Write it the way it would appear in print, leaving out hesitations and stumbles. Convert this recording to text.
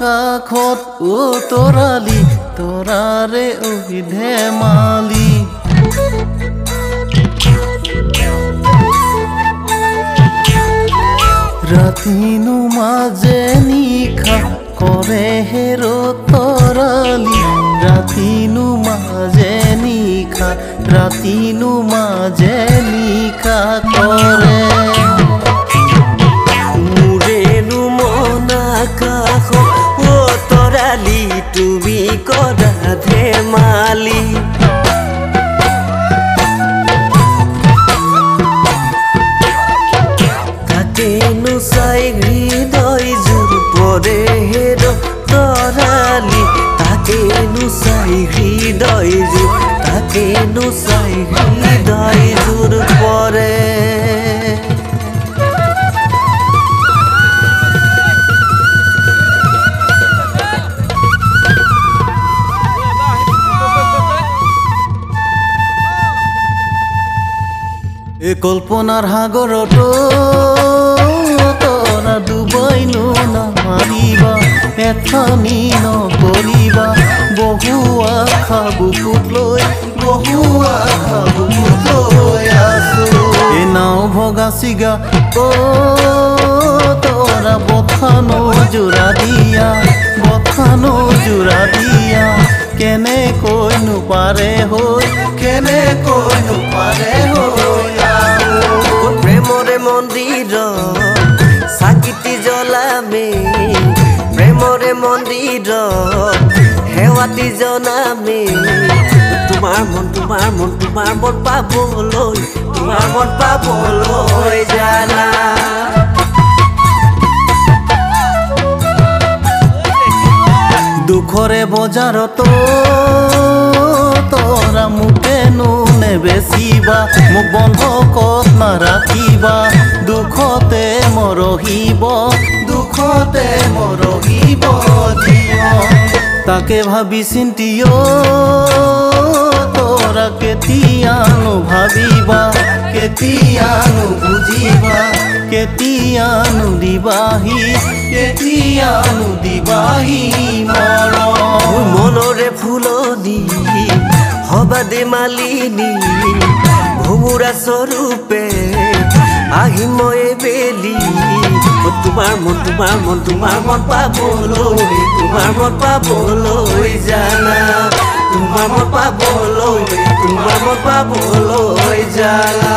আকাশত তৰালি তৰাৰে ধেমালি ৰাতিনো মাজে নিশা কৰে হেৰ তৰালি ৰাতিনো মাজে নিশা ৰাতিনো মাজে নিশা কৰে মোৰেনো মন আকাশত তৰালি তুমি কৰা ধেমালি তাকেনো চাই হৃদয় জোৰ পৰে হেৰ তৰালি তাকেনো চাই হৃদয় জোৰ তাকেনো চাই হৃদয় জোৰ পৰে এই কল্পনাৰ সাগৰত তৰা ডুবাইনো নামাৰিবা এথানি নকৰিবা বহু আশা বুকুত লৈ আছো এই নাও ভগা চিগা তৰা বথানো জোৰা দিয়া কেনেকৈনো পাৰে হৈ প্ৰেমৰে মন্দিৰ চাকিতি জ্বলামে প্ৰেমৰে মন্দিৰ সেৱাতি জনামে তোমাৰ মন পাবলৈ জানা দুখৰে বজাৰত তৰা মোকেনো নেবেচিবা মোক বন্ধকত নাৰাখিবা দুখতে মৰহিব জীৱন তাকে ভাবি চিন্তিও তৰা কেতিয়ানো ভাবিবা কেতিয়ানো বুজিবা কেতিয়ানো দিবাহি মনৰে ফুলনি হবাদে মালিনী ভোমোৰা স্বৰূপে আহিম মই বেলি তোমাৰ মন পাবলৈ জানা তোমাৰ মন পাবলৈ জানা